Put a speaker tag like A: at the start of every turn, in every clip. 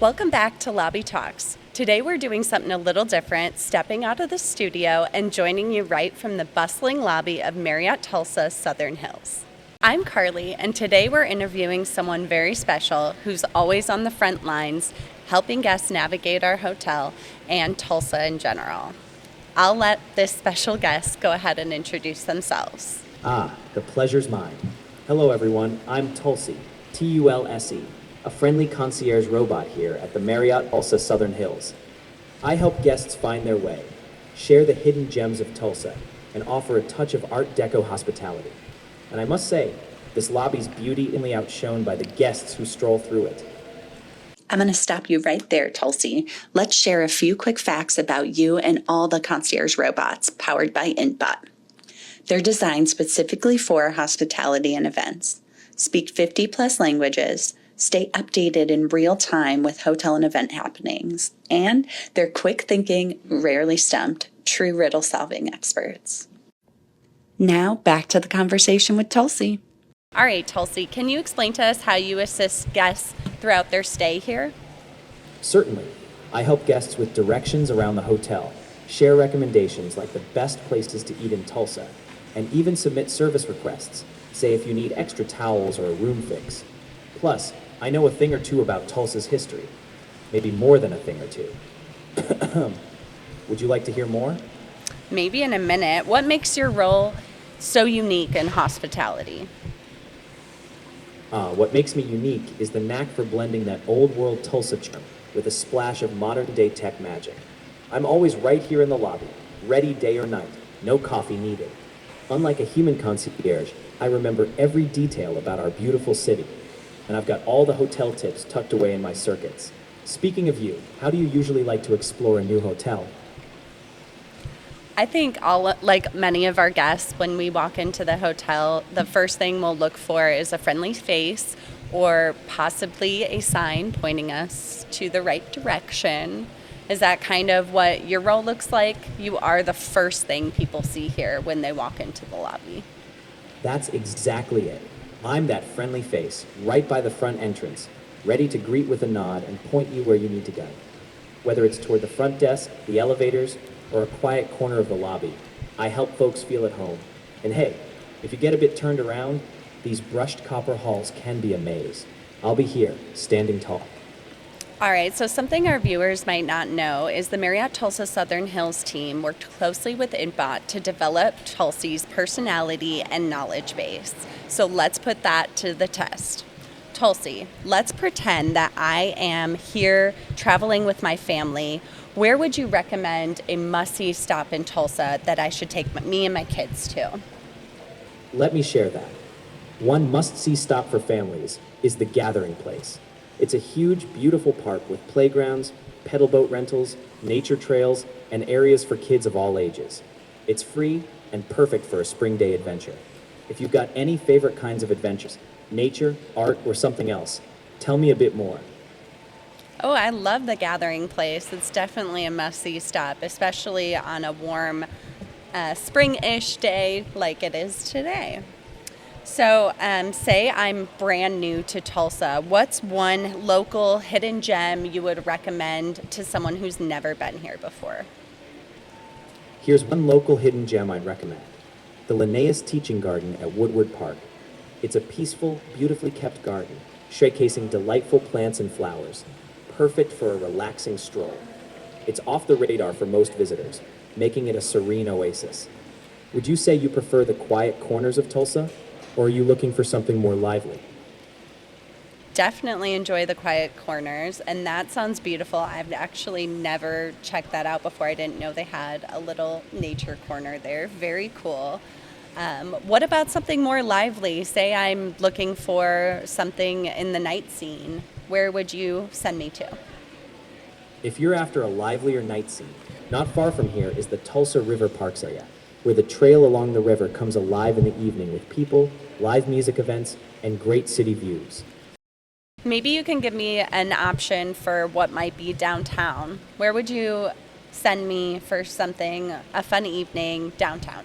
A: Welcome back to Lobby Talks. Today we're doing something a little different, stepping out of the studio and joining you right from the bustling lobby of Marriott Tulsa Southern Hills. I'm Carly, and today we're interviewing someone very special who's always on the front lines, helping guests navigate our hotel and Tulsa in general. I'll let this special guest go ahead and introduce themselves.
B: The pleasure's mine. Hello everyone, I'm Tulse, Tulse, a friendly concierge robot here at the Marriott Tulsa Southern Hills. I help guests find their way, share the hidden gems of Tulsa, and offer a touch of Art Deco hospitality. And I must say, this lobby's beautifully outshone by the guests who stroll through it.
C: I'm going to stop you right there, Tulse. Let's share a few quick facts about you and all the concierge robots powered by IntBot. They're designed specifically for hospitality and events, speak 50 plus languages, stay updated in real time with hotel and event happenings, and they're quick thinking, rarely stumped, true riddle solving experts. Now back to the conversation with Tulse.
A: All right, Tulse, can you explain to us how you assist guests throughout their stay here?
B: Certainly. I help guests with directions around the hotel, share recommendations like the best places to eat in Tulsa, and even submit service requests, say if you need extra towels or a room fix. Plus, I know a thing or two about Tulsa's history. Maybe more than a thing or two. Would you like to hear more?
A: Maybe in a minute. What makes your role so unique in hospitality?
B: What makes me unique is the knack for blending that old world Tulsa charm with a splash of modern day tech magic. I'm always right here in the lobby, ready day or night, no coffee needed. Unlike a human concierge, I remember every detail about our beautiful city, and I've got all the hotel tips tucked away in my circuits. Speaking of you, how do you usually like to explore a new hotel?
A: I think like many of our guests, when we walk into the hotel, the first thing we'll look for is a friendly face or possibly a sign pointing us to the right direction. Is that kind of what your role looks like? You are the first thing people see here when they walk into the lobby.
B: That's exactly it. I'm that friendly face, right by the front entrance, ready to greet with a nod and point you where you need to go. Whether it's toward the front desk, the elevators, or a quiet corner of the lobby, I help folks feel at home. And hey, if you get a bit turned around, these brushed copper halls can be a maze. I'll be here, standing tall.
A: All right, so something our viewers might not know is the Marriott Tulsa Southern Hills team worked closely with IntBot to develop Tulse's personality and knowledge base. So let's put that to the test. Tulse, let's pretend that I am here traveling with my family. Where would you recommend a must-see stop in Tulsa that I should take me and my kids to?
B: Let me share that. One must-see stop for families is the Gathering Place. It's a huge, beautiful park with playgrounds, pedal boat rentals, nature trails, and areas for kids of all ages. It's free and perfect for a spring day adventure. If you've got any favorite kinds of adventures, nature, art, or something else, tell me a bit more.
A: Oh, I love the Gathering Place. It's definitely a must-see stop, especially on a warm spring-ish day like it is today. So say I'm brand new to Tulsa. What's one local hidden gem you would recommend to someone who's never been here before?
B: Here's one local hidden gem I'd recommend. The Linnaeus Teaching Garden at Woodward Park. It's a peaceful, beautifully kept garden, showcasing delightful plants and flowers, perfect for a relaxing stroll. It's off the radar for most visitors, making it a serene oasis. Would you say you prefer the quiet corners of Tulsa, or are you looking for something more lively?
A: Definitely enjoy the quiet corners, and that sounds beautiful. I've actually never checked that out before. I didn't know they had a little nature corner there. Very cool. What about something more lively? Say I'm looking for something in the night scene. Where would you send me to?
B: If you're after a livelier night scene, not far from here is the Tulsa River Parks area, where the trail along the river comes alive in the evening with people, live music events, and great city views.
A: Maybe you can give me an option for what might be downtown. Where would you send me for something, a fun evening downtown?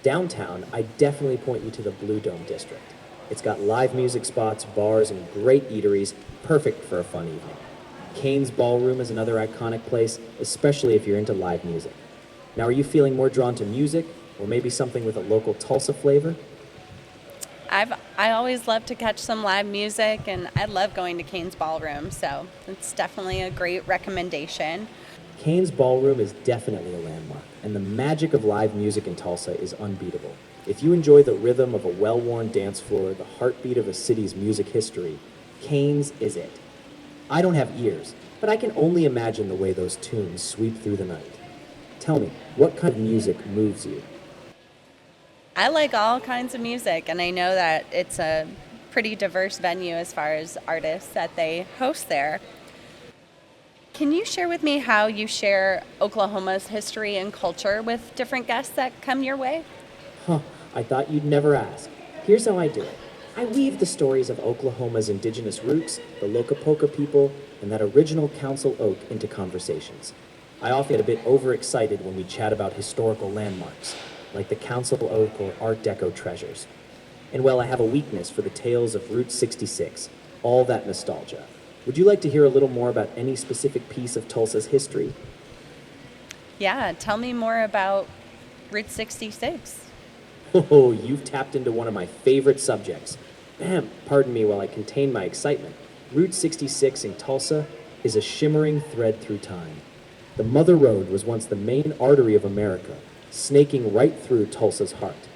B: Downtown, I definitely point you to the Blue Dome District. It's got live music spots, bars, and great eateries, perfect for a fun evening. Kane's Ballroom is another iconic place, especially if you're into live music. Now, are you feeling more drawn to music, or maybe something with a local Tulsa flavor?
A: I always love to catch some live music, and I love going to Kane's Ballroom, so it's definitely a great recommendation.
B: Kane's Ballroom is definitely a landmark, and the magic of live music in Tulsa is unbeatable. If you enjoy the rhythm of a well-worn dance floor, the heartbeat of a city's music history, Kane's is it. I don't have ears, but I can only imagine the way those tunes sweep through the night. Tell me, what kind of music moves you?
A: I like all kinds of music, and I know that it's a pretty diverse venue as far as artists that they host there. Can you share with me how you share Oklahoma's history and culture with different guests that come your way?
B: I thought you'd never ask. Here's how I do it. I weave the stories of Oklahoma's indigenous roots, the Locapoca people, and that original council oak into conversations. I often get a bit overexcited when we chat about historical landmarks, like the council oak or Art Deco treasures. And well, I have a weakness for the tales of Route 66, all that nostalgia. Would you like to hear a little more about any specific piece of Tulsa's history?
A: Yeah, tell me more about Route 66.
B: Oh, you've tapped into one of my favorite subjects. Pardon me while I contain my excitement. Route 66 in Tulsa is a shimmering thread through time. The Mother Road was once the main artery of America, snaking right through Tulsa's heart.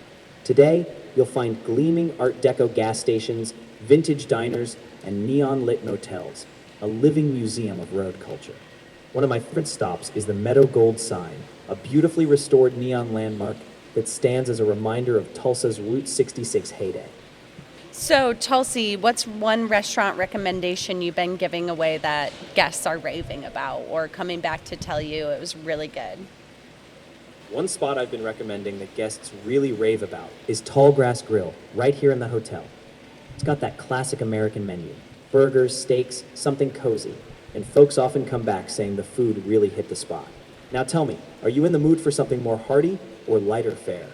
B: Today, you'll find gleaming Art Deco gas stations, vintage diners, and neon-lit motels, a living museum of road culture. One of my favorite stops is the Meadow Gold sign, a beautifully restored neon landmark that stands as a reminder of Tulsa's Route 66 heyday.
A: So, Tulsi, what's one restaurant recommendation you've been giving away that guests are raving about or coming back to tell you it was really good?
B: One spot I've been recommending that guests really rave about is Tallgrass Grill, right here in the hotel. It's got that classic American menu, burgers, steaks, something cozy, and folks often come back saying the food really hit the spot. Now tell me, are you in the mood for something more hearty or lighter fare?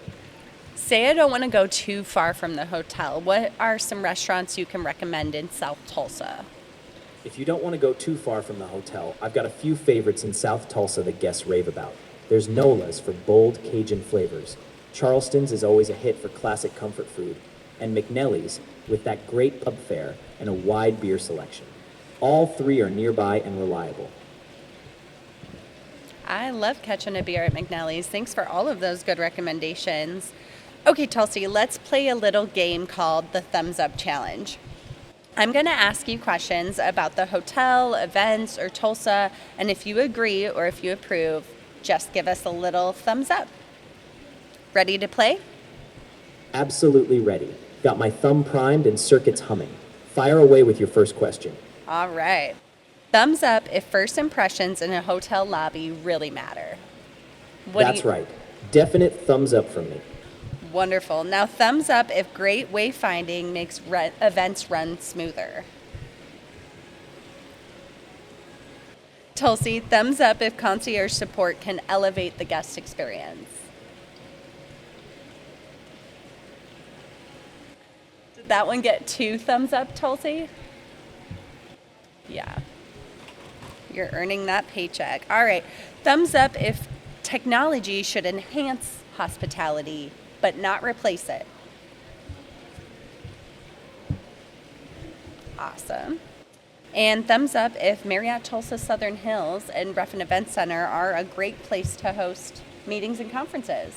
A: Say I don't want to go too far from the hotel. What are some restaurants you can recommend in South Tulsa?
B: If you don't want to go too far from the hotel, I've got a few favorites in South Tulsa that guests rave about. There's Nola's for bold Cajun flavors. Charleston's is always a hit for classic comfort food. And McNelly's with that great pub fare and a wide beer selection. All three are nearby and reliable.
A: I love catching a beer at McNally's. Thanks for all of those good recommendations. Okay, Tulsi, let's play a little game called the Thumbs Up Challenge. I'm going to ask you questions about the hotel, events, or Tulsa, and if you agree or if you approve, just give us a little thumbs up. Ready to play?
B: Absolutely ready. Got my thumb primed and circuits humming. Fire away with your first question.
A: All right. Thumbs up if first impressions in a hotel lobby really matter.
B: That's right. Definite thumbs up from me.
A: Wonderful. Now, thumbs up if great wayfinding makes events run smoother. Tulsi, thumbs up if concierge support can elevate the guest experience. Did that one get 2 thumbs up, Tulsi? Yeah. You're earning that paycheck. All right. Thumbs up if technology should enhance hospitality, but not replace it. Awesome. And thumbs up if Marriott Tulsa Southern Hills and Ruffin Event Center are a great place to host meetings and conferences.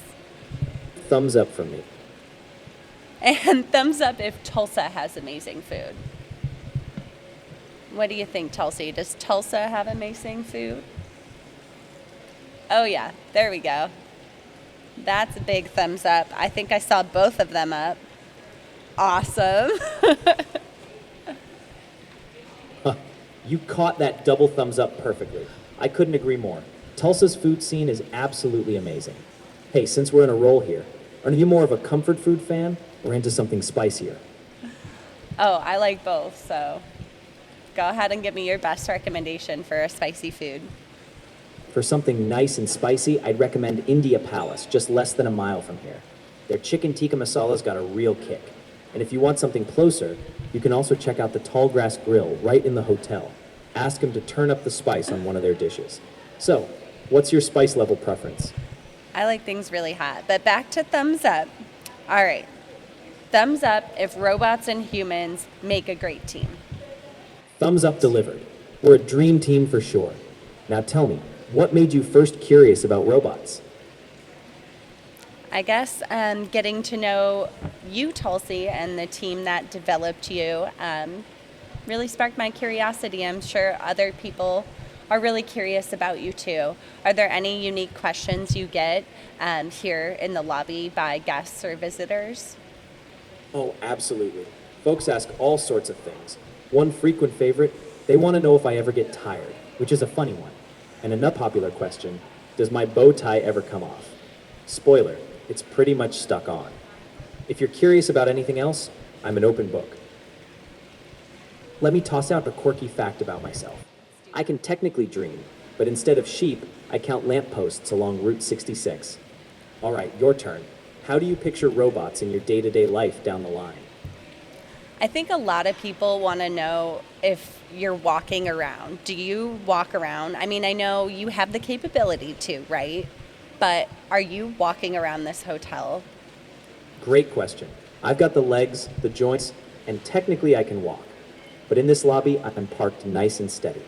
B: Thumbs up from me.
A: And thumbs up if Tulsa has amazing food. What do you think, Tulsi? Does Tulsa have amazing food? Oh yeah, there we go. That's a big thumbs up. I think I saw both of them up. Awesome.
B: You caught that double thumbs up perfectly. I couldn't agree more. Tulsa's food scene is absolutely amazing. Hey, since we're in a roll here, are you more of a comfort food fan or into something spicier?
A: Oh, I like both, so go ahead and give me your best recommendation for a spicy food.
B: For something nice and spicy, I'd recommend India Palace, just less than a mile from here. Their chicken tikka masala's got a real kick. And if you want something closer, you can also check out the Tallgrass Grill right in the hotel. Ask them to turn up the spice on one of their dishes. So, what's your spice level preference?
A: I like things really hot. But back to thumbs up. All right. Thumbs up if robots and humans make a great team.
B: Thumbs up delivered. We're a dream team for sure. Now tell me, what made you first curious about robots?
A: I guess getting to know you, Tulsi, and the team that developed you really sparked my curiosity. I'm sure other people are really curious about you too. Are there any unique questions you get here in the lobby by guests or visitors?
B: Oh, absolutely. Folks ask all sorts of things. One frequent favorite, they want to know if I ever get tired, which is a funny one. And another popular question, does my bow tie ever come off? Spoiler, it's pretty much stuck on. If you're curious about anything else, I'm an open book. Let me toss out a quirky fact about myself. I can technically dream, but instead of sheep, I count lampposts along Route 66. All right, your turn. How do you picture robots in your day-to-day life down the line?
A: I think a lot of people want to know if you're walking around. Do you walk around? I mean, I know you have the capability to, right? But are you walking around this hotel?
B: Great question. I've got the legs, the joints, and technically I can walk. But in this lobby, I'm parked nice and steady.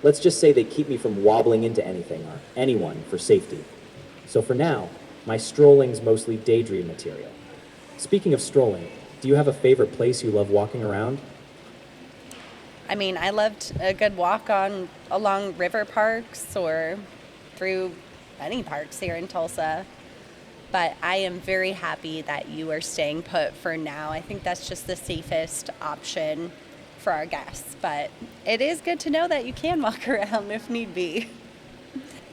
B: Let's just say they keep me from wobbling into anything or anyone for safety. So for now, my strolling's mostly daydream material. Speaking of strolling, do you have a favorite place you love walking around?
A: I mean, I loved a good walk along river parks or through any parks here in Tulsa. But I am very happy that you are staying put for now. I think that's just the safest option for our guests. But it is good to know that you can walk around if need be.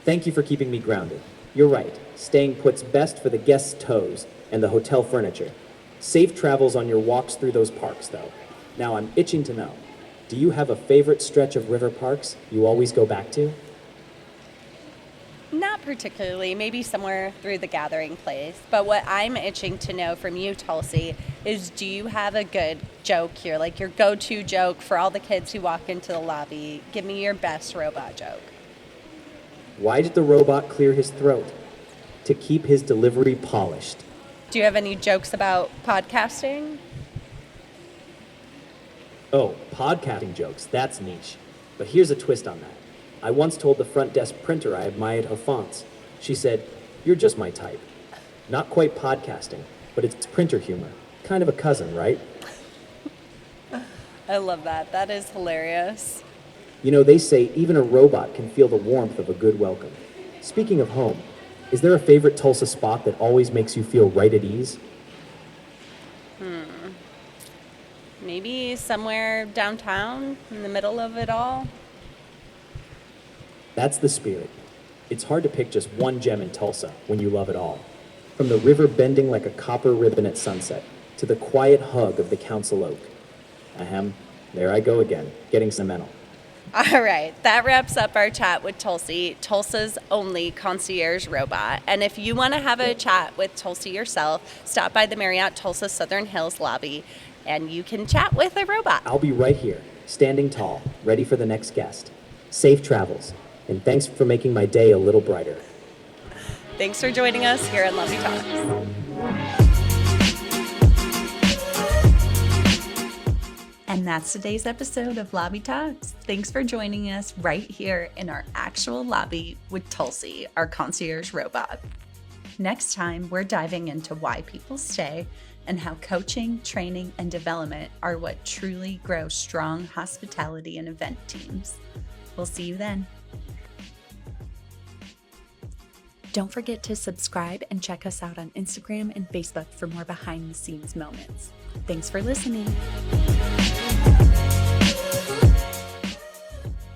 B: Thank you for keeping me grounded. You're right. Staying put's best for the guests' toes and the hotel furniture. Safe travels on your walks through those parks, though. Now I'm itching to know. Do you have a favorite stretch of river parks you always go back to?
A: Not particularly, maybe somewhere through the gathering place. But what I'm itching to know from you, Tulsi, is do you have a good joke here? Like your go-to joke for all the kids who walk into the lobby? Give me your best robot joke.
B: Why did the robot clear his throat? To keep his delivery polished.
A: Do you have any jokes about podcasting?
B: Oh, podcasting jokes, that's niche. But here's a twist on that. I once told the front desk printer I admired her fonts. She said, "You're just my type." Not quite podcasting, but it's printer humor. Kind of a cousin, right?
A: I love that. That is hilarious.
B: You know, they say even a robot can feel the warmth of a good welcome. Speaking of home, is there a favorite Tulsa spot that always makes you feel right at ease?
A: Maybe somewhere downtown in the middle of it all.
B: That's the spirit. It's hard to pick just one gem in Tulsa when you love it all. From the river bending like a copper ribbon at sunset to the quiet hug of the council oak. Ahem, there I go again, getting sentimental.
A: All right, that wraps up our chat with Tulsi, Tulsa's only concierge robot. And if you want to have a chat with Tulsi yourself, stop by the Marriott Tulsa Southern Hills lobby and you can chat with a robot.
B: I'll be right here, standing tall, ready for the next guest. Safe travels, and thanks for making my day a little brighter.
A: Thanks for joining us here at Lobby Talks.
C: And that's today's episode of Lobby Talks. Thanks for joining us right here in our actual lobby with Tulsi, our concierge robot. Next time, we're diving into why people stay and how coaching, training, and development are what truly grow strong hospitality and event teams. We'll see you then. Don't forget to subscribe and check us out on Instagram and Facebook for more behind-the-scenes moments. Thanks for listening.